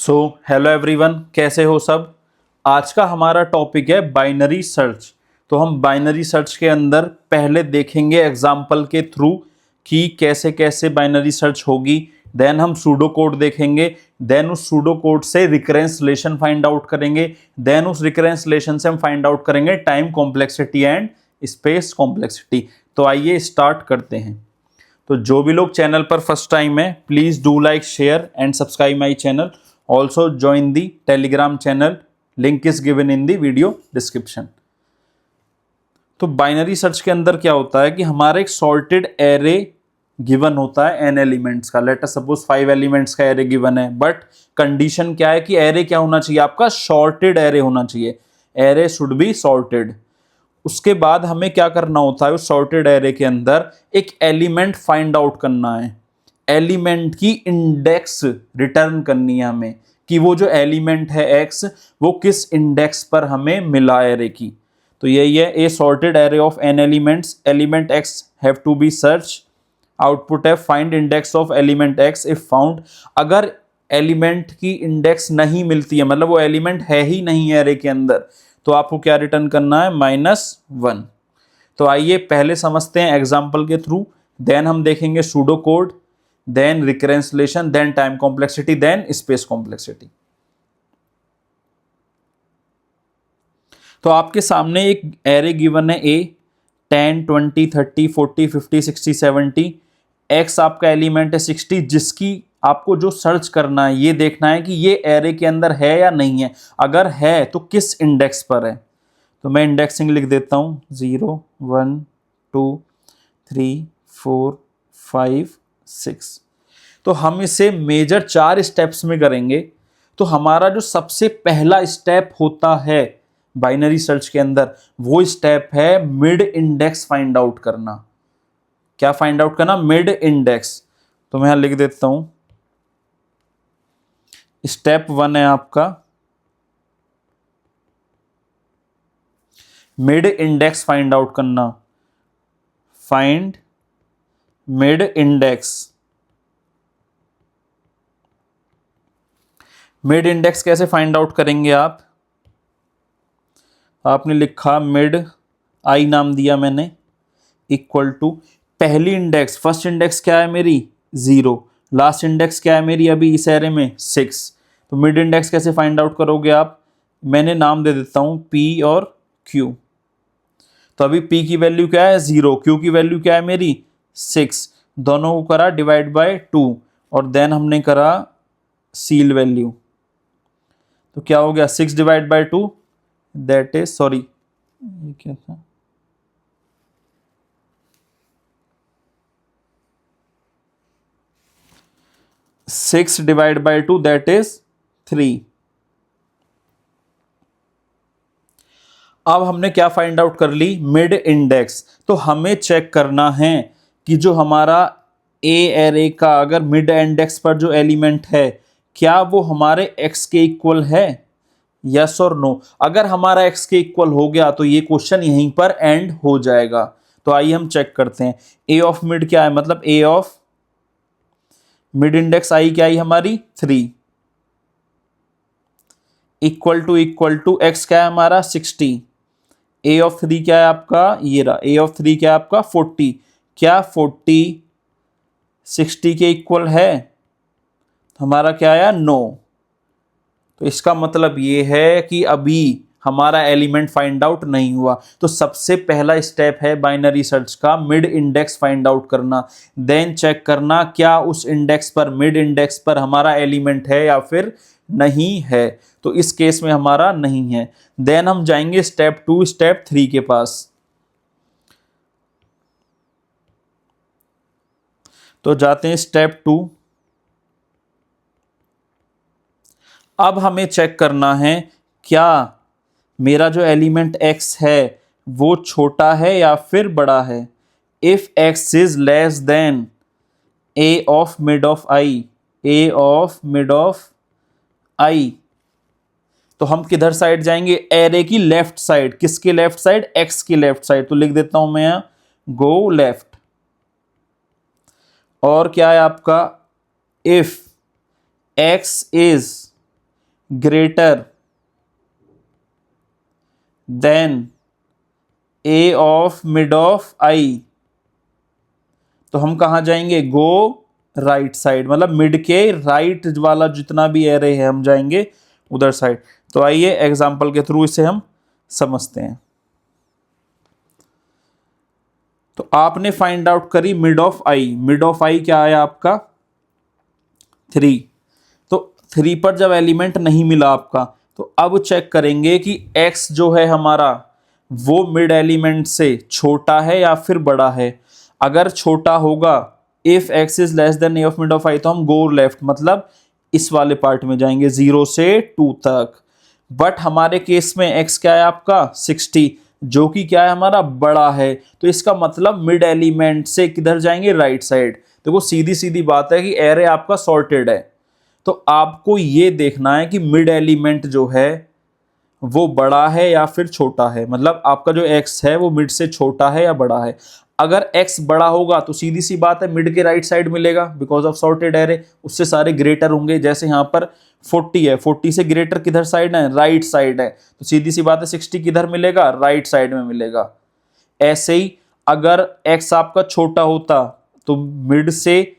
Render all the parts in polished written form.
So hello everyone, कैसे हो सब। आज का हमारा टॉपिक है बाइनरी सर्च। तो हम बाइनरी सर्च के अंदर पहले देखेंगे एग्जाम्पल के थ्रू कि कैसे कैसे बाइनरी सर्च होगी। देन हम सूडो कोड देखेंगे। देन उस सूडो कोड से रिकरेंस रिलेशन फाइंड आउट करेंगे। देन उस रिकरेंस रिलेशन से हम फाइंड आउट करेंगे time complexity and space complexity. तो आइए स्टार्ट करते हैं। तो जो भी लोग चैनल पर फर्स्ट टाइम है, please do like, share and subscribe my channel. Also join the Telegram channel, link is given in the video description. तो बाइनरी सर्च के अंदर क्या होता है कि हमारा एक सॉर्टेड एरे गिवन होता है n एलिमेंट्स का। लेट अस सपोज 5 एलिमेंट्स का एरे गिवन है, बट कंडीशन क्या है कि एरे क्या होना चाहिए, आपका सॉर्टेड एरे होना चाहिए। Array should be sorted. उसके बाद हमें क्या करना होता है, उस सॉर्टेड एरे के अंदर एक एलिमेंट फाइंड आउट करना है। एलिमेंट की इंडेक्स रिटर्न करनी है हमें कि वो जो एलिमेंट है x, वो किस इंडेक्स पर हमें मिला एरे की। तो यही है a sorted array of n elements. Element x have to be search. Output है find index of element x if found. अगर एलिमेंट की इंडेक्स नहीं मिलती है, मतलब वो एलिमेंट है ही नहीं है एरे के अंदर, तो आपको क्या रिटर्न करना है, -1। तो आइए पहले समझते हैं एग्जाम्पल के थ्रू। देन हम देखेंगे pseudo code, then recurrence relation, then time complexity, then space complexity. तो आपके सामने एक एरे गिवन है ए 10 20 30 40 50 60 70। एक्स आपका एलिमेंट है 60, जिसकी आपको जो सर्च करना है, ये देखना है कि ये एरे के अंदर है या नहीं है। अगर है तो किस इंडेक्स पर है। तो मैं इंडेक्सिंग लिख देता हूं 0 1 2 3 4 5 6। तो हम इसे मेजर 4 स्टेप्स में करेंगे। तो हमारा जो सबसे पहला स्टेप होता है बाइनरी सर्च के अंदर, वो स्टेप है मिड इंडेक्स फाइंड आउट करना। क्या फाइंड आउट करना, मिड इंडेक्स। तो मैं यहां लिख देता हूं स्टेप 1 है आपका मिड इंडेक्स फाइंड आउट करना। Find mid index. Mid index कैसे फाइंड आउट करेंगे आप। आपने लिखा मिड, आई नाम दिया मैंने, इक्वल टू पहली इंडेक्स, फर्स्ट इंडेक्स क्या है मेरी 0, लास्ट इंडेक्स क्या है मेरी अभी इस एरे में 6। तो मिड इंडेक्स कैसे फाइंड आउट करोगे आप, मैंने नाम दे देता हूं P और Q। तो अभी P की वैल्यू क्या है 0, Q की वैल्यू क्या है मेरी 6। दोनों को करा डिवाइड बाय 2 और देन हमने करा सील वैल्यू। तो क्या हो गया 6 divide by 2, that is, sorry ये क्या था, 6 डिवाइड बाय 2 दैट इज 3। अब हमने क्या फाइंड आउट कर ली, मिड इंडेक्स। तो हमें चेक करना है कि जो हमारा ए एरे का अगर मिड इंडेक्स पर जो एलिमेंट है, क्या वो हमारे एक्स के इक्वल है, यस और नो। अगर हमारा एक्स के इक्वल हो गया तो ये क्वेश्चन यहीं पर एंड हो जाएगा। तो आइए हम चेक करते हैं ए ऑफ मिड क्या है, मतलब ए ऑफ मिड इंडेक्स आई क्या आई हमारी 3, इक्वल टू एक्स क्या है हमारा 60। ए ऑफ 3 क्या है आपका, ये रहा, ए ऑफ 3 क्या है आपका 40। क्या 40 60 के इक्वल है, हमारा क्या आया नो। तो इसका मतलब ये है कि अभी हमारा एलिमेंट फाइंड आउट नहीं हुआ। तो सबसे पहला स्टेप है बाइनरी सर्च का मिड इंडेक्स फाइंड आउट करना। देन चेक करना क्या उस इंडेक्स पर, मिड इंडेक्स पर हमारा एलिमेंट है या फिर नहीं है। तो इस केस में हमारा नहीं है। देन हम जाएंगे स्टेप 2 स्टेप 3 के पास। तो जाते हैं स्टेप 2। अब हमें चेक करना है क्या मेरा जो एलिमेंट x है वो छोटा है या फिर बड़ा है। If x is less then a of mid of i, a of mid of i, तो हम किधर साइड जाएंगे, एरे की लेफ्ट साइड। किसके लेफ्ट साइड, x की लेफ्ट साइड। तो लिख देता हूं मैं गो लेफ्ट। और क्या है आपका, if x is greater than A of mid of I, तो हम कहाँ जाएंगे, गो राइट साइड, मतलब मिड के राइट वाला जितना भी एरे है हम जाएंगे उधर साइड। तो आइए एग्जांपल के थ्रू इसे हम समझते हैं। तो आपने फाइंड आउट करी mid of I, mid of I क्या आया आपका 3। तो 3 पर जब एलिमेंट नहीं मिला आपका, तो अब चेक करेंगे कि x जो है हमारा वो मिड एलिमेंट से छोटा है या फिर बड़ा है। अगर छोटा होगा, if x is less than A of mid of I, तो हम गो लेफ्ट, मतलब इस वाले पार्ट में जाएंगे 0 से 2 तक। बट हमारे केस में x क्या है आपका 60, जो कि क्या है हमारा बड़ा है, तो इसका मतलब मिड एलिमेंट से किधर जाएंगे, राइट साइड। देखो सीधी सीधी बात है कि एरे आपका सॉर्टेड है, तो आपको ये देखना है कि मिड एलिमेंट जो है वो बड़ा है या फिर छोटा है, मतलब आपका जो x है वो मिड से छोटा है या बड़ा है। अगर x बड़ा होगा तो सीधी सी बात है मिड के राइट साइड मिलेगा, बिकॉज ऑफ सॉर्टेड एरे, उससे सारे ग्रेटर होंगे। जैसे यहाँ पर 40 है, 40 से ग्रेटर किधर साइड है, राइट साइड है, तो सीधी सी बात है 60 किधर मिलेगा, राइट साइड में मिलेगा। ऐसे ही अगर x आपका छोटा होता तो मिड से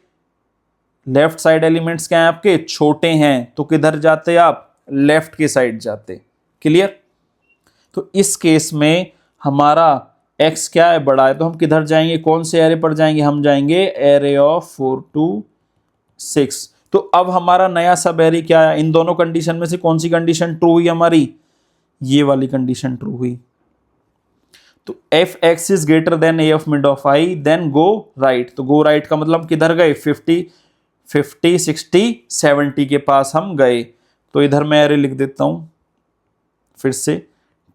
लेफ्ट साइड एलिमेंट्स क्या हैं आपके, छोटे हैं, तो किधर जाते आप, लेफ्ट के साइड जाते। क्लियर। तो इस केस में हमारा x क्या है, बड़ा है, तो हम किधर जाएंगे, कौन से एरे पर जाएंगे, हम जाएंगे एरे ऑफ 4 to 6। तो अब हमारा नया सब एरे क्या है, इन दोनों कंडीशन में से कौन सी कंडीशन ट्रू हुई हमारी, ये वाली कंडीशन ट्रू हुई। तो f x is greater than A of mid of i, then go right. तो गो राइट का मतलब किधर गए, 50 60 70 के पास हम गए। तो इधर मैं एरे लिख देता हूं फिर से,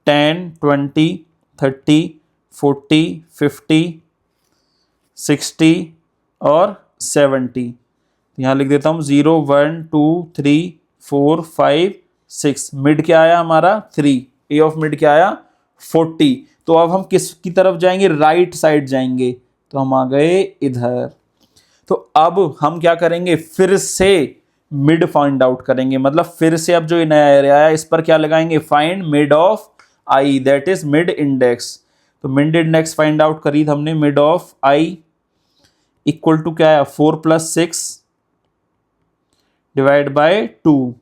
10 20 30 40 50 60 और 70। यहाँ लिख देता हूँ 0 1 2 3 4 5 6। मिड क्या आया हमारा 3, ए ऑफ मिड क्या आया 40। तो अब हम किस की तरफ जाएंगे, राइट साइड जाएंगे, तो हम आ गए इधर। तो अब हम क्या करेंगे, फिर से मिड फाइंड आउट करेंगे, मतलब फिर से अब जो नया एरिया आया इस पर क्या लगाएंगे, find mid of i, that is mid index. तो मिड इंडेक्स फाइंड आउट करी हमने, mid of i equal to क्या है 4 + 6 डिवाइड बाय 2,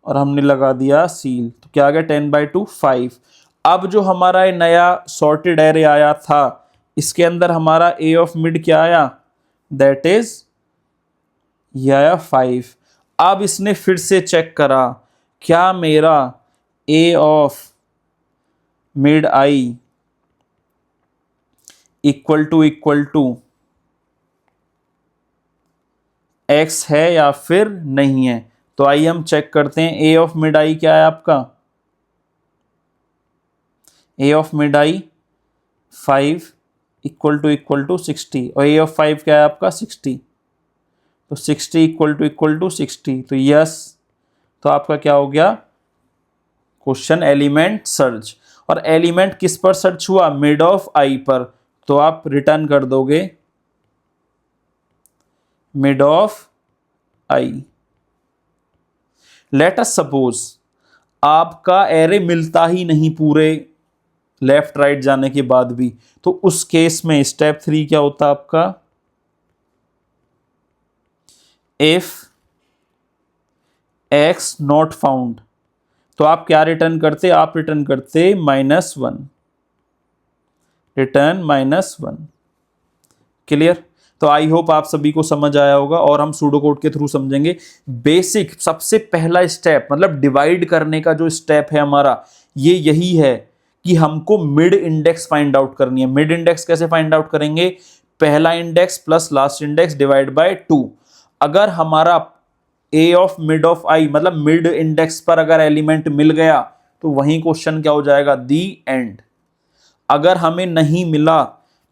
और हमने लगा दिया सील, तो क्या आ गया 10/2 5। अब जो हमारा नया सॉर्टेड एरे आया था, इसके अंदर हमारा ए ऑफ मिड क्या आया, दैट इज ये आया 5। अब इसने फिर से चेक करा, क्या मेरा A of mid I equal to X है या फिर नहीं है। तो आइए हम चेक करते हैं, ए ऑफ मिड आई क्या है आपका, A of mid I 5 equal to 60, और ए ऑफ 5 क्या है आपका 60, तो 60 इक्वल टू 60। तो यस, तो आपका क्या हो गया क्वेश्चन एलिमेंट सर्च, और एलिमेंट किस पर सर्च हुआ, मिड ऑफ आई पर। तो आप रिटर्न कर दोगे mid of I. Late us suppose आपका एरे मिलता ही नहीं पूरे लेफ्ट राइट जाने के बाद भी, तो उस केस में स्टेप 3 क्या होता आपका, इफ एक्स नॉट फाउंड, तो आप क्या रिटर्न करते, आप रिटर्न करते -1, रिटर्न -1। क्लियर। तो आई होप आप सभी को समझ आया होगा, और हम सूडो कोड के थ्रू समझेंगे। बेसिक सबसे पहला स्टेप, मतलब डिवाइड करने का जो स्टेप है हमारा, ये यही है कि हमको मिड इंडेक्स फाइंड आउट करनी है। मिड इंडेक्स कैसे फाइंड आउट करेंगे, पहला index plus last index divide by 2। अगर हमारा ए ऑफ मिड ऑफ आई, मतलब मिड इंडेक्स पर अगर एलिमेंट मिल गया, तो वही क्वेश्चन क्या हो जाएगा, दी एंड। अगर हमें नहीं मिला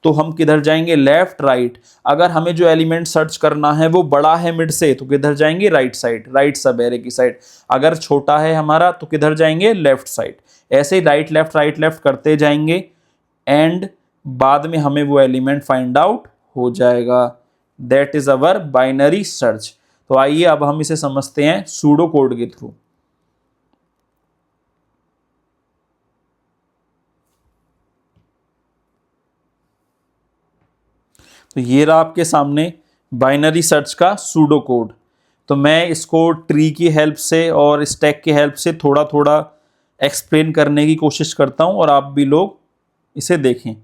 तो हम किधर जाएंगे, लेफ्ट राइट। अगर हमें जो एलिमेंट सर्च करना है वो बड़ा है मिड से, तो किधर जाएंगे, राइट साइड, राइट सब एरे की साइड। अगर छोटा है हमारा तो किधर जाएंगे, लेफ्ट साइड। ऐसे ही राइट लेफ्ट करते जाएंगे, एंड बाद में हमें वो एलिमेंट फाइंड आउट हो जाएगा। That is our binary search. तो आइए अब हम इसे समझते हैं सूडो कोड के थ्रू। तो ये रहा आपके सामने बाइनरी सर्च का सूडो कोड। तो मैं इसको ट्री की हेल्प से और स्टैक की हेल्प से थोड़ा थोड़ा एक्सप्लेन करने की कोशिश करता हूँ और आप भी लोग इसे देखें।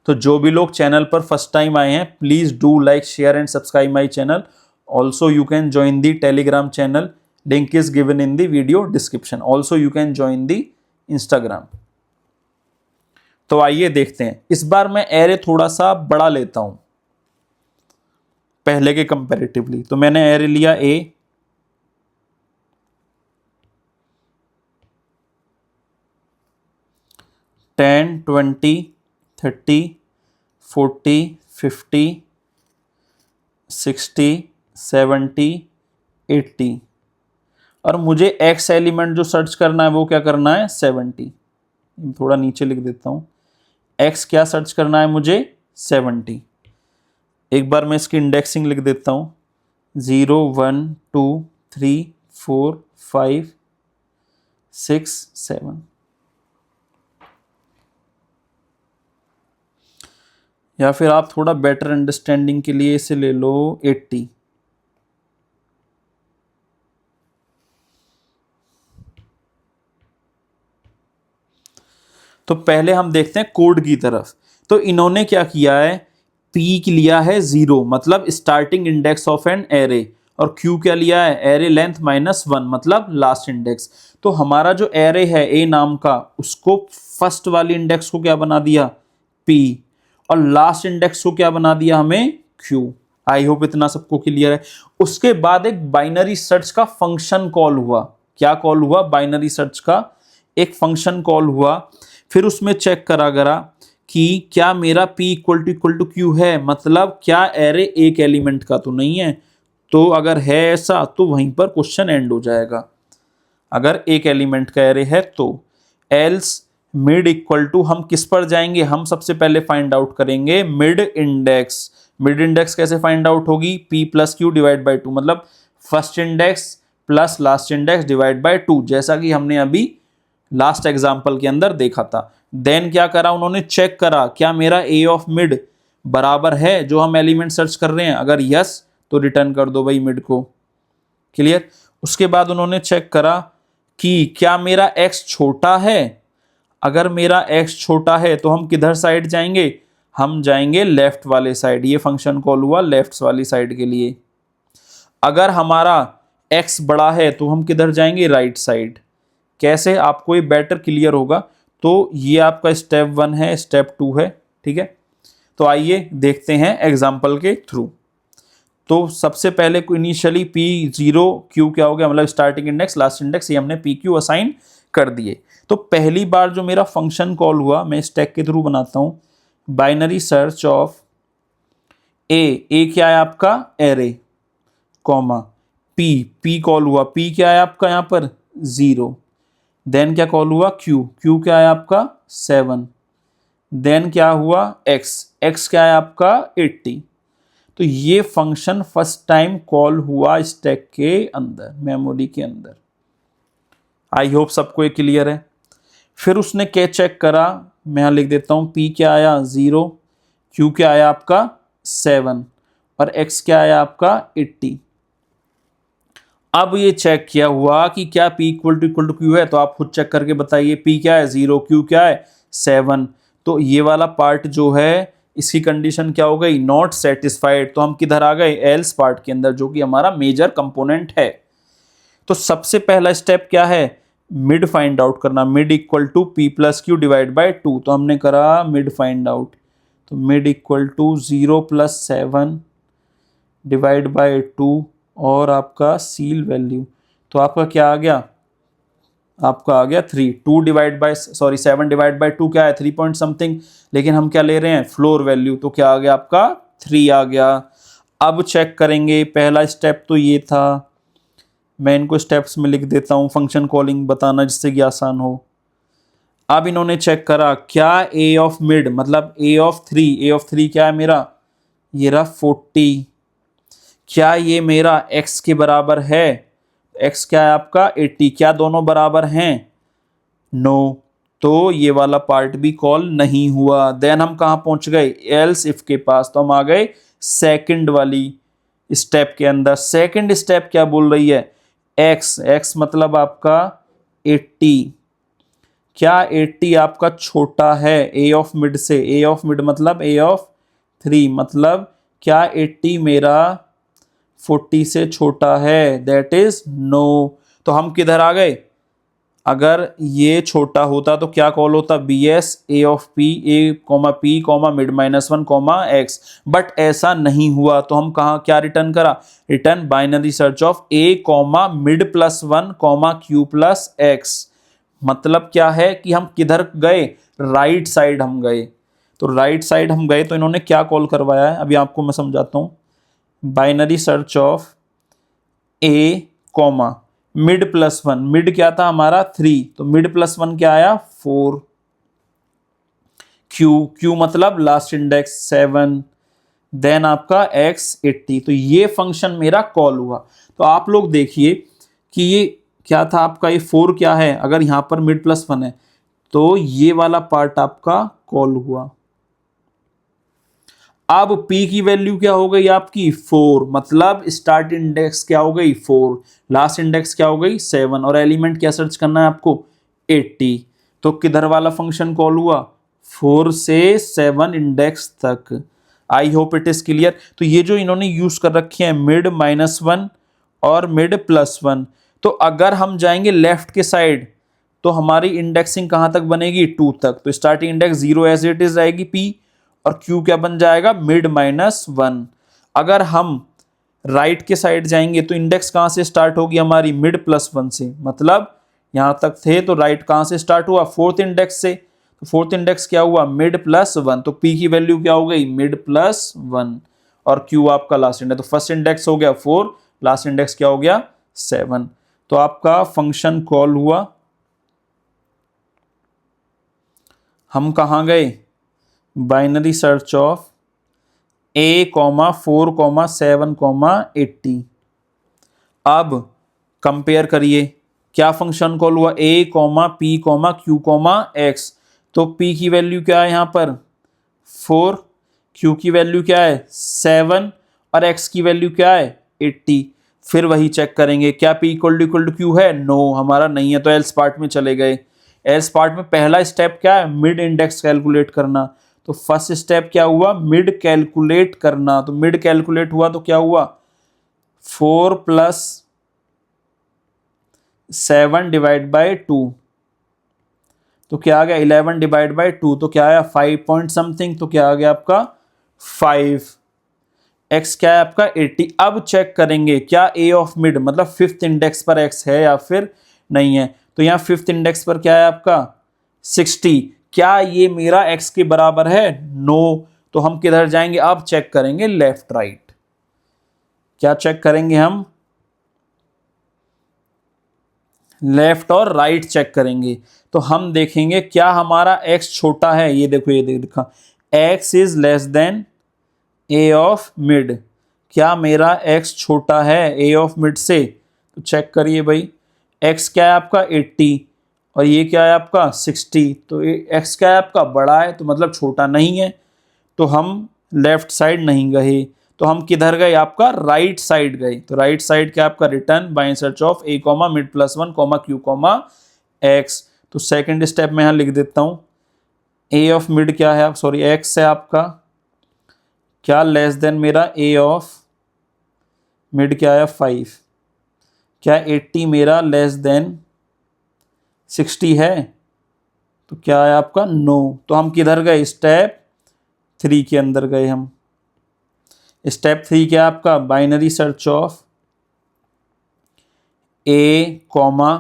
तो जो भी लोग चैनल पर फर्स्ट टाइम आए हैं, please do like share and subscribe my channel. Also you can join the Telegram channel, link is given in the video description. Also you can join the Instagram. तो आइए देखते हैं। इस बार मैं array थोड़ा सा बड़ा लेता हूं पहले के कंपैरेटिवली। तो मैंने एरे लिया ए, 10, 20, 30, 40, 50, 60, 70, 80 और मुझे एक्स एलिमेंट जो सर्च करना है वो क्या करना है 70। थोड़ा नीचे लिख देता हूं, एक्स क्या सर्च करना है मुझे 70। एक बार मैं इसकी इंडेक्सिंग लिख देता हूं, 0, 1, 2, 3, 4, 5, 6, 7। या फिर आप थोड़ा बेटर अंडरस्टैंडिंग के लिए इसे ले लो 80। तो पहले हम देखते हैं कोड की तरफ। तो इन्होंने क्या किया है, पी लिया है 0 मतलब starting index of an array, और क्यू क्या लिया है, एरे लेंथ -1 मतलब लास्ट इंडेक्स। तो हमारा जो एरे है ए नाम का, उसको फर्स्ट वाली इंडेक्स को क्या बना दिया पी, और लास्ट इंडेक्स को क्या बना दिया हमें क्यू। आई होप इतना सबको क्लियर है। उसके बाद एक बाइनरी सर्च का फंक्शन कॉल हुआ। क्या कॉल हुआ, बाइनरी सर्च का एक फंक्शन कॉल हुआ। फिर उसमें चेक करा गया कि क्या मेरा p इक्वल टू क्यू है, मतलब क्या एरे एक एलिमेंट का तो नहीं है। तो अगर है ऐसा तो वहीं पर क्वेश्चन एंड हो जाएगा, अगर एक एलिमेंट का एरे है तो। एल्स मिड इक्वल टू, हम किस पर जाएंगे, हम सबसे पहले फाइंड आउट करेंगे मिड इंडेक्स। मिड इंडेक्स कैसे फाइंड आउट होगी, p plus q divide by 2 मतलब first index plus last index divide by 2, जैसा कि हमने अभी लास्ट एग्जाम्पल के अंदर देखा था। देन क्या करा उन्होंने, चेक करा क्या मेरा ए ऑफ मिड बराबर है जो हम एलिमेंट सर्च कर रहे हैं, अगर यस तो रिटर्न कर दो भाई मिड को। क्लियर। उसके बाद उन्होंने चेक करा कि क्या मेरा x छोटा है, अगर मेरा x छोटा है तो हम किधर साइड जाएंगे, हम जाएंगे लेफ्ट वाले साइड। ये फंक्शन कॉल हुआ लेफ्ट वाली साइड के लिए। अगर हमारा x बड़ा है तो हम किधर जाएंगे, राइट साइड। कैसे, आपको ये बेटर क्लियर होगा। तो ये आपका स्टेप 1 है, स्टेप 2 है, ठीक है। तो आइए देखते हैं एग्जाम्पल के थ्रू। तो सबसे पहले को इनिशियली p0 q क्या हो गया, मतलब स्टार्टिंग इंडेक्स लास्ट इंडेक्स, ये हमने pq असाइन कर दिए। तो पहली बार जो मेरा फंक्शन कॉल हुआ, मैं स्टैक के थ्रू बनाता हूं, बाइनरी सर्च ऑफ ए क्या है आपका एरे, कॉमा p कॉल हुआ, p क्या है आपका यहाँ पर 0। देन क्या कॉल हुआ क्यू क्या है आपका 7। देन क्या हुआ x क्या है आपका 80। तो ये फंक्शन फर्स्ट टाइम कॉल हुआ स्टैक के अंदर, मेमोरी के अंदर। आई होप सबको ये क्लियर है। फिर उसने क्या चेक करा, मैं यहां लिख देता हूं, p क्या आया 0, q क्या आया आपका 7 और x क्या आया आपका 80। अब ये चेक किया हुआ कि क्या p इक्वल टू क्यू है, तो आप खुद चेक करके बताइए, p क्या है 0, q क्या है 7। तो ये वाला पार्ट जो है इसकी कंडीशन क्या हो गई, नॉट सेटिस्फाइड। तो हम किधर आ गए, एल्स पार्ट के अंदर, जो कि हमारा मेजर कंपोनेंट है। तो सबसे पहला स्टेप क्या है, मिड फाइंड आउट करना। Mid equal to p plus q divide by 2। तो हमने करा मिड फाइंड आउट। तो mid equal to 0 plus 7 divide by 2 और आपका सील वैल्यू, तो आपका क्या आ गया, आपका आ गया 3। 7 डिवाइड बाई 2 क्या है 3 पॉइंट समथिंग, लेकिन हम क्या ले रहे हैं फ्लोर वैल्यू, तो क्या आ गया आपका 3 आ गया। अब चेक करेंगे, पहला स्टेप तो ये था, मैं इनको स्टेप्स में लिख देता हूं, फंक्शन कॉलिंग बताना जिससे कि आसान हो। अब इन्होंने चेक करा क्या ए ऑफ मिड मतलब ए ऑफ 3 क्या है मेरा, ये रहा 40। क्या ये मेरा x के बराबर है, x क्या है आपका 80, क्या दोनों बराबर हैं, नो। तो ये वाला पार्ट भी कॉल नहीं हुआ। देन हम कहाँ पहुंच गए, एल्स इफ के पास। तो हम आ गए सेकंड वाली स्टेप के अंदर। सेकंड स्टेप क्या बोल रही है, एक्स, एक्स मतलब आपका 80। क्या 80 आपका छोटा है ए ऑफ मिड से, ए ऑफ मिड मतलब ए ऑफ 3, मतलब क्या 80 मेरा 40 से छोटा है, दैट इज नो। तो हम किधर आ गए, अगर ये छोटा होता तो क्या कॉल होता, B S A of P, A comma P comma mid -1 comma x. But ऐसा नहीं हुआ, तो हम कहाँ क्या रिटर्न करा, return binary search of a comma mid +1 comma q plus x. मतलब क्या है कि हम किधर गए, राइट साइड हम गए। तो राइट साइड हम गए तो इन्होंने क्या कॉल करवाया है, अभी आपको मैं समझाता हूँ। Binary search of a comma mid +1, mid क्या था हमारा 3, तो मिड +1 क्या आया 4, क्यू, क्यू मतलब लास्ट इंडेक्स 7, देन आपका x 80। तो ये फंक्शन मेरा कॉल हुआ। तो आप लोग देखिए कि ये क्या था आपका, ये 4 क्या है, अगर यहां पर मिड +1 है तो ये वाला पार्ट आपका कॉल हुआ। अब p की वैल्यू क्या हो गई आपकी 4, मतलब स्टार्ट इंडेक्स क्या हो गई 4, लास्ट इंडेक्स क्या हो गई 7, और एलिमेंट क्या सर्च करना है आपको 80। तो किधर वाला फंक्शन कॉल हुआ, 4 से 7 इंडेक्स तक। I hope it is clear. तो ये जो इन्होंने यूज कर रखे हैं मिड -1 और मिड +1, तो अगर हम जाएंगे लेफ्ट के साइड तो हमारी इंडेक्सिंग कहां तक बनेगी 2 तक। तो starting index 0 as it is रहेगी p, और q क्या बन जाएगा मिड -1। अगर हम राइट के साइड जाएंगे तो इंडेक्स कहां से स्टार्ट होगी हमारी मिड +1 से, मतलब यहां तक थे तो राइट कहां से स्टार्ट हुआ फोर्थ इंडेक्स से। तो फोर्थ इंडेक्स क्या हुआ मिड +1, तो p की वैल्यू क्या हो गई मिड +1, और q आपका लास्ट इंडेक्स। तो फर्स्ट इंडेक्स हो गया 4, लास्ट इंडेक्स क्या हो गया 7। तो आपका फंक्शन कॉल हुआ। हम कहाँ गए, बाइनरी सर्च ऑफ a, 4, 7, 80। अब कंपेयर करिए क्या फंक्शन कॉल हुआ, a, p, q, x। तो p की वैल्यू क्या है यहाँ पर 4, q की वैल्यू क्या है 7, और x की वैल्यू क्या है 80। फिर वही चेक करेंगे क्या p = q है, नो हमारा नहीं है, तो एल्स पार्ट में चले गए। एल्स पार्ट में पहला स्टेप क्या है, मिड इंडेक्स कैलकुलेट करना। तो फर्स्ट स्टेप क्या हुआ, मिड कैलकुलेट करना। तो मिड कैलकुलेट हुआ तो क्या हुआ 4 + 7 / 2, तो क्या आ गया 11 / 2, तो क्या आया 5 पॉइंट समथिंग, तो क्या आ गया आपका 5। x क्या है आपका 80। अब चेक करेंगे क्या a ऑफ मिड मतलब फिफ्थ इंडेक्स पर x है या फिर नहीं है। तो यहाँ फिफ्थ इंडेक्स पर क्या है आपका 60, क्या ये मेरा x के बराबर है, नो। तो हम किधर जाएंगे, अब चेक करेंगे लेफ्ट राइट। क्या चेक करेंगे हम, लेफ्ट और राइट चेक करेंगे। तो हम देखेंगे क्या हमारा x छोटा है, ये देखो ये देखा x is less then a of mid. क्या मेरा x छोटा है a ऑफ मिड से, तो चेक करिए भाई x क्या है आपका 80 और ये क्या है आपका 60। तो x क्या है आपका बड़ा है, तो मतलब छोटा नहीं है। तो हम लेफ्ट साइड नहीं गए, तो हम किधर गए आपका राइट साइड गए। तो राइट साइड क्या आपका return by search of a, मिड +1, q, x। तो सेकंड स्टेप में यहाँ लिख देता हूँ a ऑफ मिड क्या है, सॉरी x है आपका क्या लेस देन मेरा a ऑफ मिड क्या है 5। क्या 80 मेरा लेस देन 60 है, तो क्या है आपका नो। तो हम किधर गए, स्टेप 3 के अंदर गए हम। स्टेप 3 क्या आपका बाइनरी सर्च ऑफ a,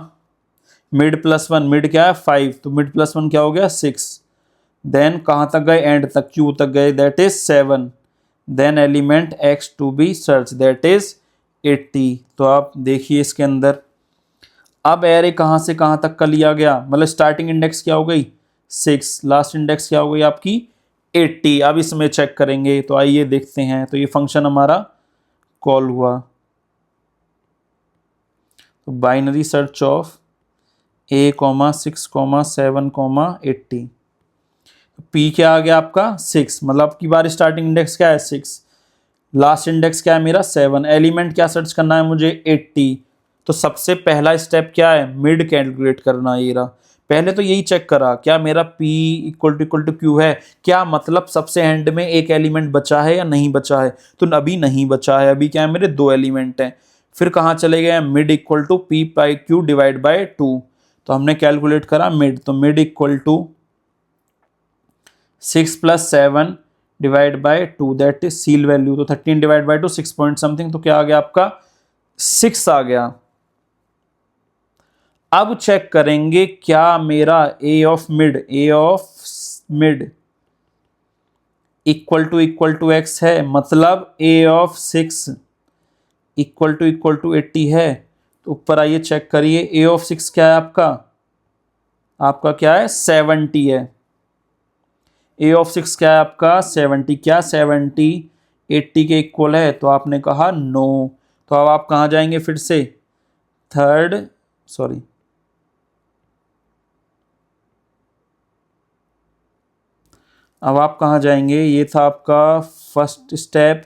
मिड +1, मिड क्या है 5, तो मिड +1 क्या हो गया 6। देन कहाँ तक गए, एंड तक q तक गए, that is 7। Then element x to be search that is 80। तो आप देखिए इसके अंदर अब एरे कहाँ से कहाँ तक का लिया गया, मतलब स्टार्टिंग इंडेक्स क्या हो गई 6, लास्ट इंडेक्स क्या हो गई आपकी 80। अब इसमें चेक करेंगे, तो आइए देखते हैं। तो ये फंक्शन हमारा कॉल हुआ। तो binary search of A,6,7,80। P क्या आ गया आपका 6, मतलब अब की बार स्टार्टिंग इंडेक्स क्या है 6, लास्ट इंडेक्स क्या है मेरा 7, एलिमेंट क्या सर्च करना है मुझे 80। तो सबसे पहला स्टेप क्या है, मिड कैलकुलेट करना। ये रहा, पहले तो यही चेक करा क्या मेरा P इक्वल टू Q है, क्या मतलब सबसे एंड में एक एलिमेंट बचा है या नहीं बचा है, तो अभी नहीं बचा है, अभी क्या है मेरे 2 एलिमेंट हैं। फिर कहाँ चले गए, mid equal to P by Q divide by 2। तो हमने कैलकुलेट करा मिड, तो mid equal to 6 plus 7 divide by 2, that is ceil value. तो 13 डिवाइड बाई 2 6 पॉइंट समथिंग, तो क्या आ गया आपका 6 आ गया। अब चेक करेंगे क्या मेरा A of mid equal to X है, मतलब ए ऑफ 6 इक्वल टू 80 है। तो ऊपर आइए चेक करिए, ए ऑफ 6 क्या है आपका, आपका क्या है 70 है। ए ऑफ 6 क्या है आपका 70, क्या 70 80 के इक्वल है, तो आपने कहा नो। तो अब आप कहाँ जाएंगे फिर से, अब आप कहाँ जाएंगे, ये था आपका फर्स्ट स्टेप।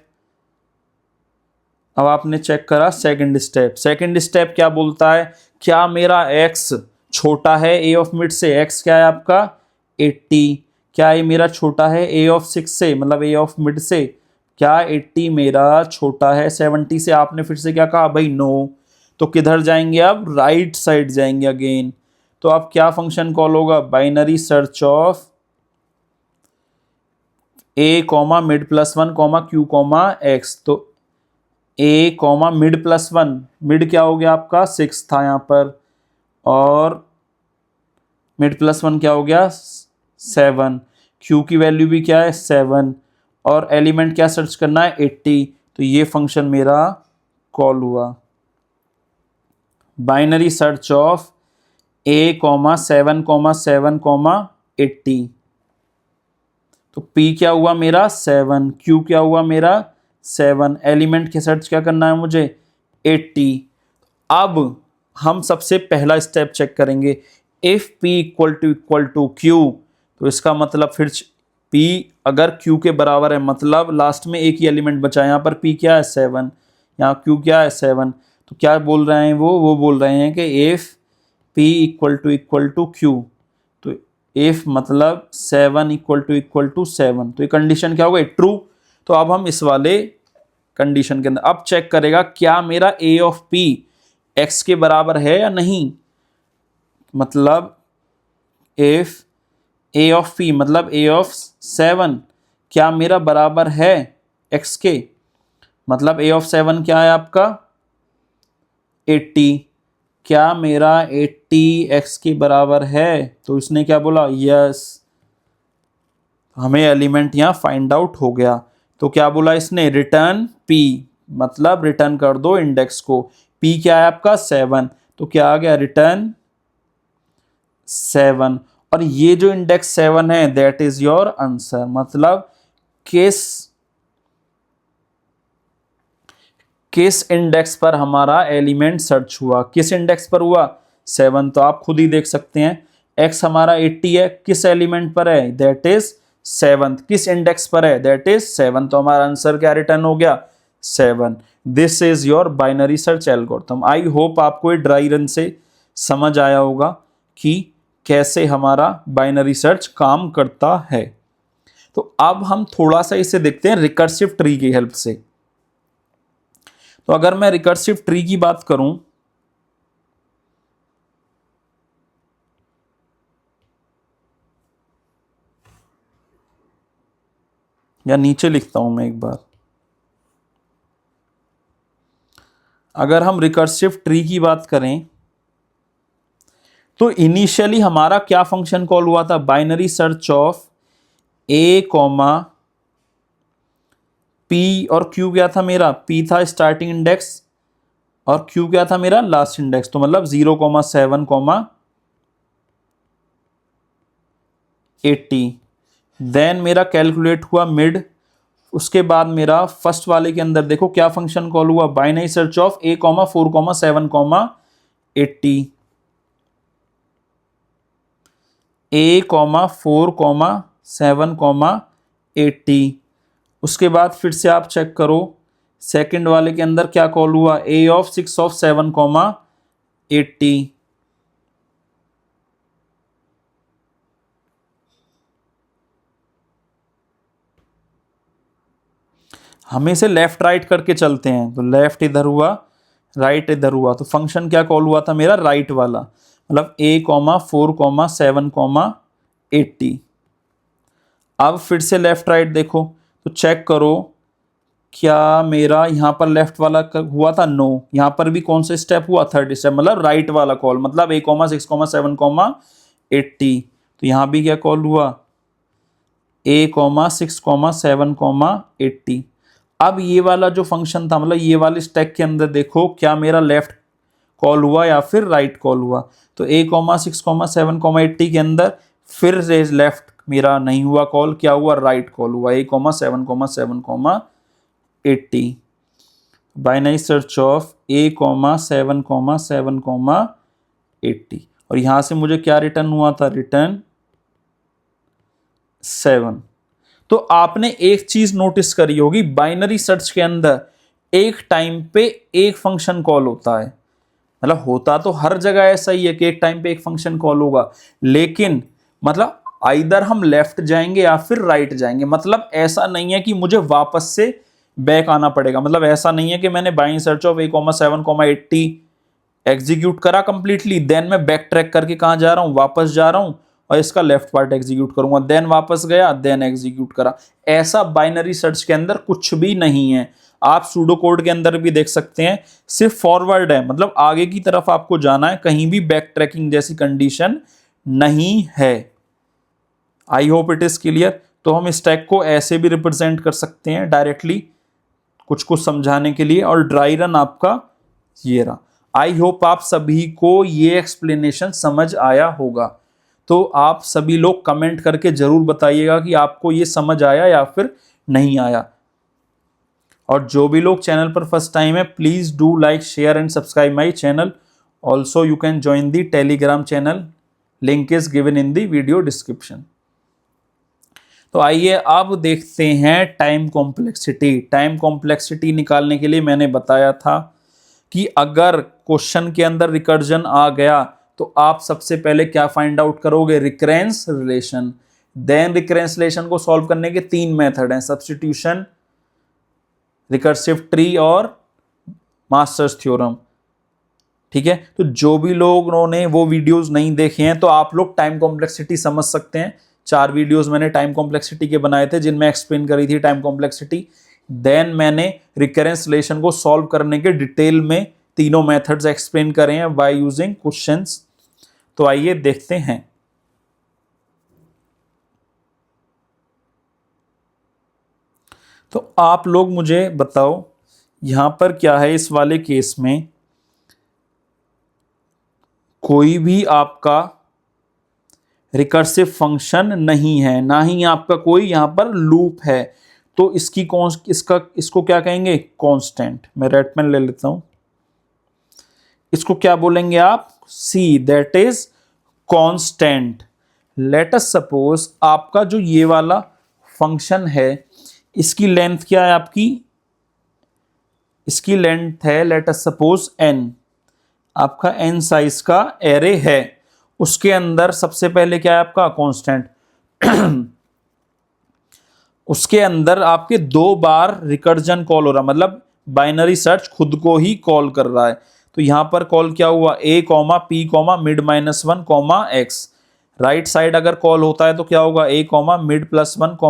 अब आपने चेक करा सेकंड स्टेप। सेकंड स्टेप क्या बोलता है, क्या मेरा x छोटा है ए ऑफ मिड से, x क्या है आपका 80, क्या ये मेरा छोटा है ए ऑफ 6 से, मतलब ए ऑफ मिड से, क्या 80 मेरा छोटा है 70 से। आपने फिर से क्या कहा भाई नो, तो किधर जाएंगे, अब राइट साइड जाएंगे अगेन। तो अब क्या फंक्शन कॉल होगा, binary search of a comma mid plus 1 comma Q comma x. तो ए कॉमा मिड प्लस 1, मिड क्या हो गया आपका 6 था यहाँ पर, और मिड प्लस 1 क्या हो गया 7, क्यू की वैल्यू भी क्या है 7, और एलिमेंट क्या सर्च करना है 80। तो ये फंक्शन मेरा कॉल हुआ, binary search of a comma 7,7,80। तो P क्या हुआ मेरा 7, Q क्या हुआ मेरा 7, एलिमेंट के सर्च क्या करना है मुझे 80। अब हम सबसे पहला स्टेप चेक करेंगे, if P equal to Q, तो इसका मतलब फिर P अगर Q के बराबर है, मतलब लास्ट में एक ही एलिमेंट बचा है, यहाँ पर P क्या है 7, यहाँ Q क्या है 7। तो क्या बोल रहे हैं वो बोल रहे हैं कि if P equal to Q, तो इफ मतलब 7 इक्वल टू 7, तो ये कंडीशन क्या होगा ट्रू। तो अब हम इस वाले कंडीशन के अंदर अब चेक करेगा क्या मेरा ए ऑफ पी एक्स के बराबर है या नहीं, मतलब इफ ए ऑफ पी मतलब ए ऑफ 7 क्या मेरा बराबर है एक्स के, मतलब ए ऑफ 7 क्या है आपका 80, क्या मेरा 80 एक्स के बराबर है। तो इसने क्या बोला यस, हमें एलिमेंट यहाँ फाइंड आउट हो गया। तो क्या बोला इसने, रिटर्न पी, मतलब रिटर्न कर दो इंडेक्स को। पी क्या है आपका 7, तो क्या आ गया रिटर्न 7, और ये जो इंडेक्स 7 है दैट इज योर आंसर। मतलब किस इंडेक्स पर हमारा एलिमेंट सर्च हुआ, किस इंडेक्स पर हुआ 7, तो आप खुद ही देख सकते हैं x हमारा 80 है, किस एलिमेंट पर है दैट इज 7, किस इंडेक्स पर है दैट इज 7, तो हमारा आंसर क्या रिटर्न हो गया 7। This is your binary search algorithm. I hope आपको ये ड्राई रन से समझ आया होगा कि कैसे हमारा बाइनरी सर्च काम करता है। तो अब हम थोड़ा सा इसे देखते हैं रिकर्सिव ट्री की हेल्प से। तो अगर मैं रिकर्सिव ट्री की बात करूं, या नीचे लिखता हूं मैं एक बार, अगर हम रिकर्सिव ट्री की बात करें तो इनिशियली हमारा क्या फंक्शन कॉल हुआ था, binary search of a comma P, और क्यू क्या था मेरा, पी था स्टार्टिंग इंडेक्स और क्यू क्या था मेरा लास्ट इंडेक्स, तो मतलब 0,7,80। देन मेरा कैलकुलेट हुआ मिड, उसके बाद मेरा फर्स्ट वाले के अंदर देखो क्या फंक्शन कॉल हुआ, binary search of A, 4,7,80। a,4,7,80। उसके बाद फिर से आप चेक करो सेकंड वाले के अंदर क्या कॉल हुआ, a(6)(7,80। हम इसे लेफ्ट राइट करके चलते हैं, तो लेफ्ट इधर हुआ, राइट इधर हुआ, तो फंक्शन क्या कॉल हुआ था मेरा, राइट वाला, मतलब a,4,7,80। अब फिर से लेफ्ट राइट देखो, तो चेक करो क्या मेरा यहाँ पर लेफ्ट वाला हुआ था, नो। यहाँ पर भी कौन सा स्टेप हुआ, थर्ड स्टेप, मतलब राइट वाला कॉल, मतलब a,6,7,80। तो यहाँ भी क्या कॉल हुआ, a,6,7,80। अब ये वाला जो फंक्शन था, मतलब ये वाले स्टैक के अंदर देखो क्या मेरा लेफ्ट कॉल हुआ या फिर राइट कॉल हुआ। तो a,6,7,80 के अंदर फिर से लेफ्ट मेरा नहीं हुआ कॉल, क्या हुआ, राइट कॉल हुआ, a,7,7,80। Binary search of a,7,7,80। और यहां से मुझे क्या रिटर्न हुआ था, रिटर्न 7। तो आपने एक चीज नोटिस करी होगी, बाइनरी सर्च के अंदर एक टाइम पे एक फंक्शन कॉल होता है, मतलब होता तो हर जगह ऐसा ही है कि एक टाइम पे एक फंक्शन कॉल होगा, लेकिन मतलब आइदर हम लेफ्ट जाएंगे या फिर राइट जाएंगे। मतलब ऐसा नहीं है कि मुझे वापस से बैक आना पड़ेगा, मतलब ऐसा नहीं है कि मैंने binary search of a,7,80 execute करा कंप्लीटली, देन मैं बैक ट्रैक करके कहाँ जा रहा हूँ, वापस जा रहा हूँ और इसका लेफ्ट पार्ट एग्जीक्यूट करूंगा, देन वापस गया, देन एग्जीक्यूट करा। ऐसा बाइनरी सर्च के अंदर कुछ भी नहीं है। आप सूडो कोड के अंदर भी देख सकते हैं, सिर्फ फॉरवर्ड है, मतलब आगे की तरफ आपको जाना है, कहीं भी बैक ट्रैकिंग जैसी कंडीशन नहीं है। I hope it is clear. तो हम स्टैक को ऐसे भी रिप्रेजेंट कर सकते हैं डायरेक्टली, कुछ कुछ समझाने के लिए, और ड्राई रन आपका ये रहा। आई होप आप सभी को ये एक्सप्लेनेशन समझ आया होगा। तो आप सभी लोग कमेंट करके जरूर बताइएगा कि आपको ये समझ आया या फिर नहीं आया। और जो भी लोग चैनल पर फर्स्ट टाइम है, please do like, share and subscribe my channel. Also you can join the Telegram channel, link is given in the video description. तो आइए अब देखते हैं टाइम कॉम्प्लेक्सिटी। टाइम कॉम्प्लेक्सिटी निकालने के लिए मैंने बताया था कि अगर क्वेश्चन के अंदर रिकर्जन आ गया तो आप सबसे पहले क्या फाइंड आउट करोगे, recurrence relation. Then recurrence relation को सॉल्व करने के 3 मेथड हैं, सब्स्टिट्यूशन, रिकर्सिव ट्री और मास्टर्स थ्योरम। ठीक है, तो जो भी लोगों ने वो वीडियोस नहीं देखे हैं तो आप लोग टाइम कॉम्प्लेक्सिटी समझ सकते हैं। 4 वीडियोस मैंने टाइम कॉम्प्लेक्सिटी के बनाए थे जिनमें एक्सप्लेन करी थी टाइम कॉम्प्लेक्सिटी। देन मैंने रिकरेंस रिलेशन को सॉल्व करने के डिटेल में तीनों मेथड्स एक्सप्लेन करे हैं बाय यूजिंग क्वेश्चंस। तो आइए देखते हैं। तो आप लोग मुझे बताओ यहां पर क्या है, इस वाले केस में कोई भी आपका रिकर्सिव फंक्शन नहीं है, ना ही आपका कोई यहां पर लूप है। तो इसको क्या कहेंगे, कांस्टेंट। मैं रेड पेन ले लेता हूं, इसको क्या बोलेंगे आप, C, that is constant. Let us suppose आपका जो ये वाला फंक्शन है, इसकी लेंथ क्या है आपकी, इसकी लेंथ है लेट अस सपोज n। आपका n साइज का एरे है, उसके अंदर सबसे पहले क्या है आपका कांस्टेंट। उसके अंदर आपके 2 बार रिकर्जन कॉल हो रहा, मतलब बाइनरी सर्च खुद को ही कॉल कर रहा है। तो यहां पर कॉल क्या हुआ, a, p, mid -1, x। Right side अगर कॉल होता है तो क्या होगा, a, mid +1, q,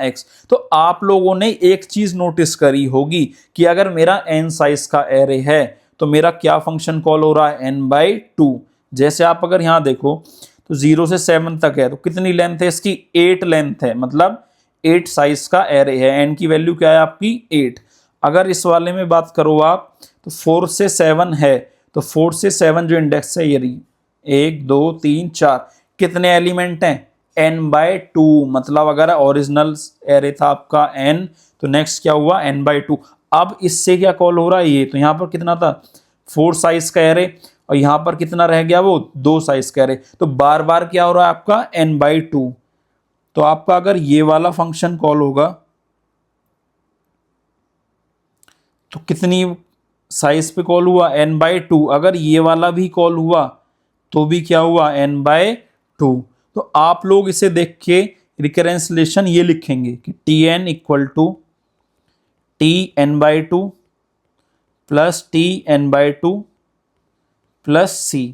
x। तो आप लोगों ने एक चीज नोटिस करी होगी कि अगर मेरा n साइज का एरे है तो मेरा क्या फंक्शन कॉल हो रहा है, n/2। जैसे आप अगर यहां देखो तो 0 से 7 तक है, तो कितनी लेंथ है इसकी, 8 लेंथ है, मतलब 8 साइज का एरे है। n की वैल्यू क्या है आपकी, 8। अगर इस वाले में बात करो आप तो 4 से 7 है, तो 4 से 7 जो इंडेक्स है ये 1 2 3 4, कितने एलिमेंट हैं, n/2। मतलब अगर ओरिजिनल एरे था आपका n, तो नेक्स्ट क्या हुआ, n/2। अब इससे क्या कॉल हो रहा है ये, तो यहां पर कितना था, 4 साइज का एरे, और यहाँ पर कितना रह गया, वो 2 साइज का एरे। तो बार बार क्या हो रहा है आपका n/2। तो आपका अगर ये वाला फंक्शन कॉल होगा तो कितनी साइज पे कॉल हुआ, n/2। अगर ये वाला भी कॉल हुआ तो भी क्या हुआ, n/2। तो आप लोग इसे देख के रिकरेंस रिलेशन ये लिखेंगे कि Tn equal to Tn/2 plus Tn/2 plus C।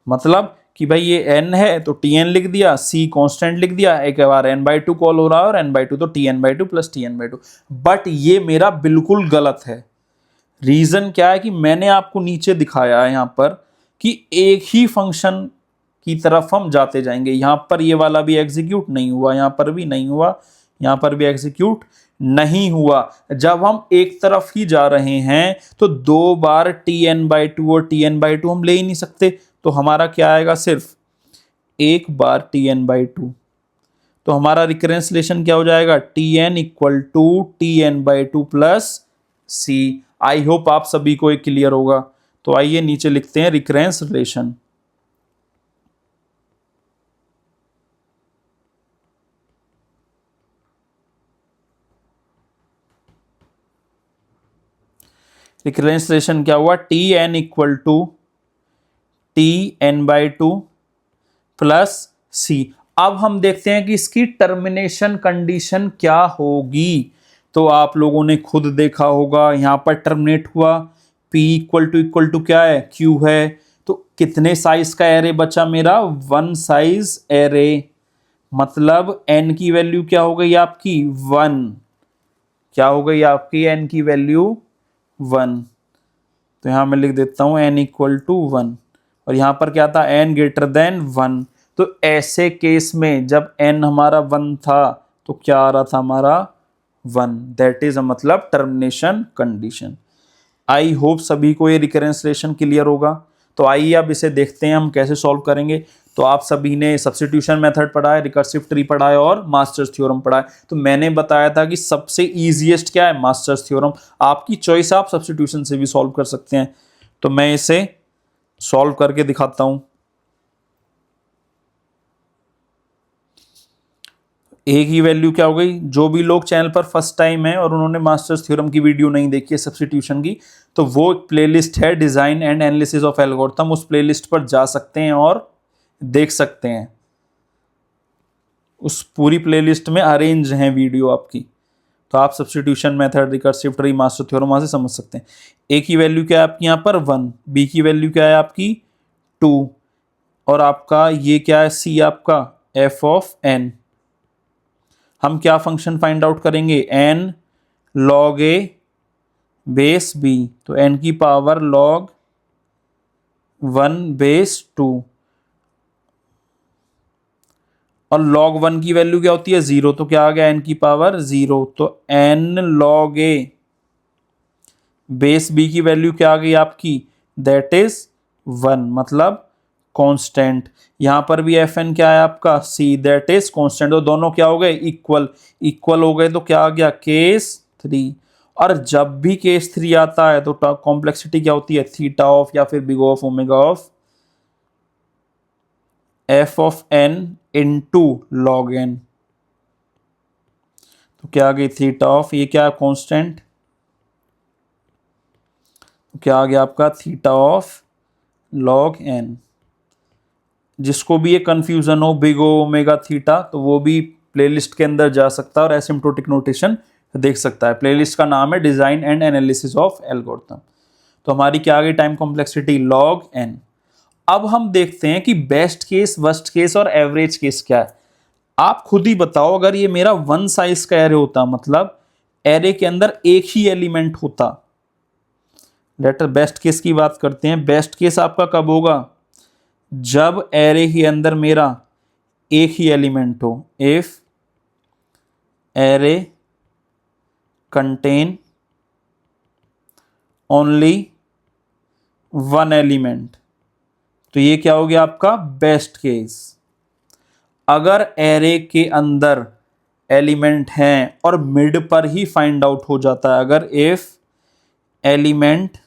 मतलब कि भाई ये n है तो Tn लिख दिया, C कांस्टेंट लिख दिया, एक बार n/2 कॉल हो रहा है और n/2 तो Tn/2 प्लस Tn/2। बट ये मेरा बिल्कुल गलत है। रीजन क्या है कि मैंने आपको नीचे दिखाया है यहाँ पर कि एक ही फंक्शन की तरफ हम जाते जाएंगे। यहाँ पर ये वाला भी एग्जीक्यूट नहीं हुआ, यहाँ पर भी नहीं हुआ, यहाँ पर भी एग्जीक्यूट नहीं हुआ। जब हम एक तरफ ही जा रहे हैं तो 2 बार Tn/2 और Tn/2 हम ले ही नहीं सकते। तो हमारा क्या आएगा, सिर्फ एक बार Tn/2। तो हमारा रिकरेंस रिलेशन क्या हो जाएगा, Tn equal to Tn/2 plus C। I hope आप सभी को एक क्लियर होगा। तो आइए नीचे लिखते हैं रिकरेंस रिलेशन। रिकरेंस रिलेशन क्या हुआ, Tn equal to Tn/2 plus C। अब हम देखते हैं कि इसकी टर्मिनेशन कंडीशन क्या होगी। तो आप लोगों ने खुद देखा होगा, यहां पर टर्मिनेट हुआ, P इक्वल टू क्या है, Q है। तो कितने साइज का एरे बचा मेरा, 1 साइज एरे। मतलब n की वैल्यू क्या हो गई आपकी, 1। क्या हो गई आपकी n की वैल्यू, 1। तो यहां मैं लिख देता हूं n इक्वल टू 1। और यहां पर क्या था, n ग्रेटर देन 1। तो ऐसे केस में जब n हमारा 1 था तो क्या आ रहा था हमारा, 1। दैट इज मतलब टर्मिनेशन कंडीशन। आई होप सभी को ये रिकरेंस रिलेशन क्लियर होगा। तो आइए अब इसे देखते हैं हम कैसे सॉल्व करेंगे। तो आप सभी ने सब्स्टिट्यूशन मेथड पढ़ा है, रिकर्सिव ट्री पढ़ा है और मास्टर्स थ्योरम पढ़ा है। तो मैंने बताया था कि सबसे इजीएस्ट क्या है, मास्टर्स थ्योरम। आपकी चॉइस, आप सब्स्टिट्यूशन से भी सॉल्व कर सकते हैं। तो मैं इसे सॉल्व करके दिखाता हूं। ए की वैल्यू क्या हो गई, जो भी लोग चैनल पर फर्स्ट टाइम है और उन्होंने मास्टर्स थ्योरम की वीडियो नहीं देखी है सब्स्टिट्यूशन की, तो वो प्लेलिस्ट है design and analysis of algorithm, उस प्लेलिस्ट पर जा सकते हैं और देख सकते हैं। उस पूरी प्लेलिस्ट में अरेंज हैं वीडियो आपकी। तो आप substitution method, recursive tree, master theorem वहां से समझ सकते हैं। ए की वैल्यू क्या है आपकी यहाँ पर 1, बी की वैल्यू क्या है आपकी 2, और आपका ये क्या है, सी आपका एफ ऑफ एन। हम क्या फंक्शन फाइंड आउट करेंगे, n log a base b। तो n की पावर log 1 बेस 2, और log 1 की वैल्यू क्या होती है, 0। तो क्या आ गया, n की पावर 0। तो n log a base b की वैल्यू क्या आ गई आपकी, दैट इज 1, मतलब कांस्टेंट। यहां पर भी एफ एन क्या है आपका, सी, दैट इज कांस्टेंट। तो दोनों क्या हो गए, इक्वल। इक्वल हो गए तो क्या आ गया, केस 3। और जब भी केस 3 आता है तो कॉम्प्लेक्सिटी क्या होती है, थीटा ऑफ या फिर big of omega of f of n into log n. तो क्या आ गई, थीटा ऑफ, ये क्या है कांस्टेंट, तो क्या आ गया आपका थीटा ऑफ लॉग एन। जिसको भी ये कंफ्यूजन हो बिग ओ ओमेगा थीटा, तो वो भी प्लेलिस्ट के अंदर जा सकता है और एसिम्प्टोटिक नोटेशन देख सकता है। प्लेलिस्ट का नाम है design and analysis of algorithm. तो हमारी क्या आ गई, टाइम कॉम्प्लेक्सिटी लॉग एन। अब हम देखते हैं कि बेस्ट केस, वर्स्ट केस और एवरेज केस क्या है। आप खुद ही बताओ, अगर ये मेरा 1 साइज का एरे होता, मतलब एरे के अंदर एक ही एलिमेंट होता। लेटर बेस्ट केस की बात करते हैं। बेस्ट केस आपका कब होगा, जब एरे के अंदर मेरा एक ही एलिमेंट हो। If array contain only 1 element, तो ये क्या हो गया आपका बेस्ट केस। अगर एरे के अंदर एलिमेंट हैं और मिड पर ही फाइंड आउट हो जाता है, अगर if element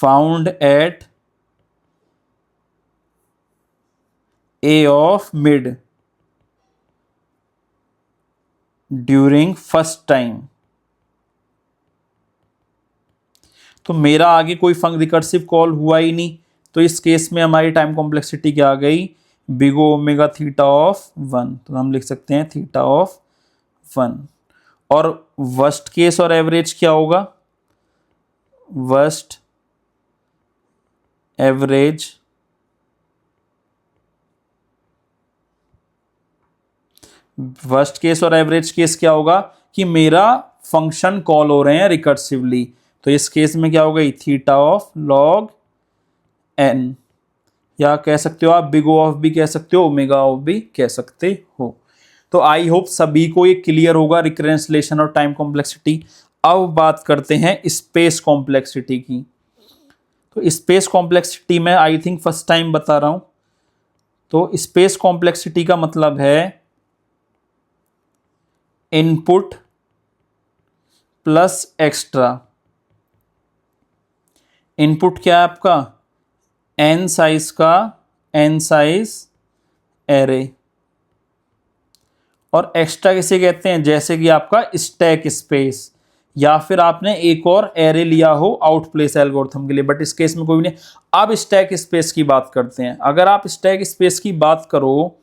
found at A of mid during first time. तो मेरा आगे कोई रिकर्सिव कॉल हुआ ही नहीं, तो इस केस में हमारी टाइम कॉम्प्लेक्सिटी क्या आ गई, बिग ओमेगा थीटा ऑफ 1। तो हम लिख सकते हैं थीटा ऑफ 1। और वर्स्ट केस और एवरेज क्या होगा, वर्स्ट एवरेज वर्स्ट केस और एवरेज केस क्या होगा कि मेरा फंक्शन कॉल हो रहे हैं रिकर्सिवली, तो इस केस में क्या होगा, थीटा ऑफ लॉग एन, या कह सकते हो आप बिग ओ ऑफ भी कह सकते हो, ओमेगा ऑफ भी कह सकते हो। तो आई होप सभी को ये क्लियर होगा रिकरेंस रिलेशन और टाइम कॉम्प्लेक्सिटी। अब बात करते हैं स्पेस कॉम्प्लेक्सिटी की। तो स्पेस कॉम्प्लेक्सिटी में आई थिंक फर्स्ट टाइम बता रहा हूं। तो स्पेस कॉम्प्लेक्सिटी का मतलब है इनपुट प्लस एक्स्ट्रा। इनपुट क्या है आपका, एन साइज का एन साइज एरे, और एक्स्ट्रा किसे कहते हैं, जैसे कि आपका स्टैक स्पेस, या फिर आपने एक और एरे लिया हो आउट प्लेस एल्गोरिथम के लिए, बट इस केस में कोई नहीं। अब स्टैक स्पेस की बात करते हैं। अगर आप स्टैक स्पेस की बात करो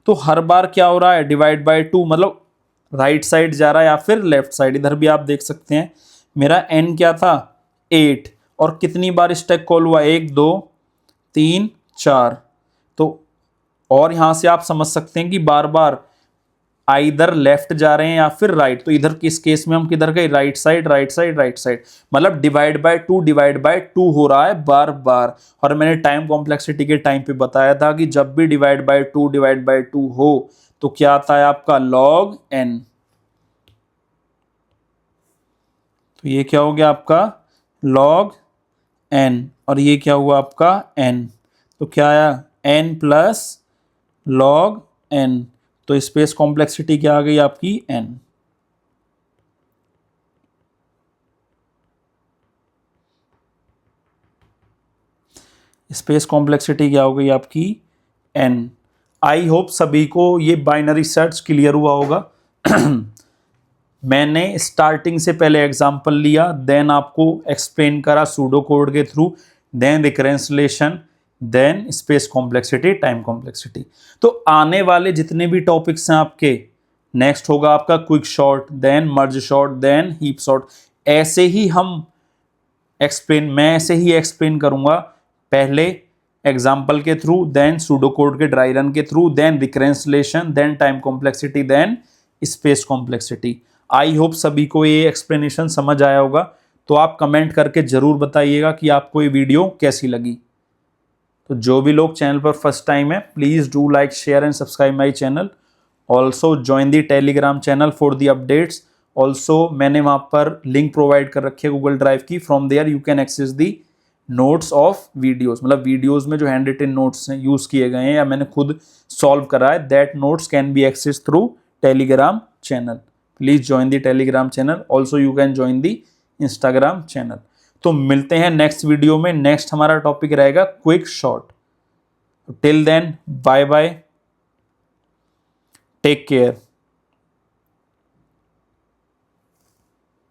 तो हर बार क्या हो रहा है, डिवाइड बाय 2, मतलब राइट साइड जा रहा है या फिर लेफ्ट साइड। इधर भी आप देख सकते हैं मेरा एन क्या था 8, और कितनी बार स्टैक कॉल हुआ, 1 2 3 4। तो और यहां से आप समझ सकते हैं कि बार बार इधर लेफ्ट जा रहे हैं या फिर राइट। तो इधर किस केस में हम किधर गए, right side right side right side, मतलब डिवाइड बाय 2 हो रहा है बार बार। और मैंने टाइम कॉम्प्लेक्सिटी के टाइम पे बताया था कि जब भी डिवाइड बाय 2 हो तो क्या आता है आपका लॉग एन। तो ये क्या हो गया आपका लॉग एन, और ये क्या हुआ आपका एन। तो क्या आया एन प्लस लॉग एन। तो स्पेस कॉम्प्लेक्सिटी क्या आ गई आपकी एन। स्पेस कॉम्प्लेक्सिटी क्या हो गई आपकी एन। आई होप सभी को ये बाइनरी सर्च क्लियर हुआ होगा। मैंने स्टार्टिंग से पहले एग्जांपल लिया, देन आपको एक्सप्लेन करा सूडो कोड के through, then recurrence relation, then space complexity, time complexity. तो आने वाले जितने भी टॉपिक्स हैं आपके, नेक्स्ट होगा आपका क्विक शॉर्ट, देन मर्ज शॉर्ट, देन हीप शॉर्ट। ऐसे ही मैं ऐसे ही एक्सप्लेन करूंगा, पहले एग्जाम्पल के थ्रू, देन सूडो कोड के ड्राई रन के through, then recurrence relation, then time complexity, then space complexity. I hope सभी को ये एक्सप्लेनेशन समझ आया होगा। तो आप कमेंट करके जरूर बताइएगा कि आपको ये वीडियो कैसी लगी। तो जो भी लोग चैनल पर फर्स्ट टाइम है, please do like share and subscribe my channel. Also join the Telegram channel for the updates. Also मैंने वहां पर लिंक प्रोवाइड कर रखी है गूगल ड्राइव की, from there you can access the notes of videos, मतलब videos में जो हैंड रिटन नोट्स हैं यूज किए गए हैं या मैंने खुद सॉल्व करा है, that notes can be access through Telegram channel. Please join the Telegram channel. Also you can join the Instagram channel. तो मिलते हैं नेक्स्ट वीडियो में। नेक्स्ट हमारा टॉपिक रहेगा quick sort. Till then bye bye, take care.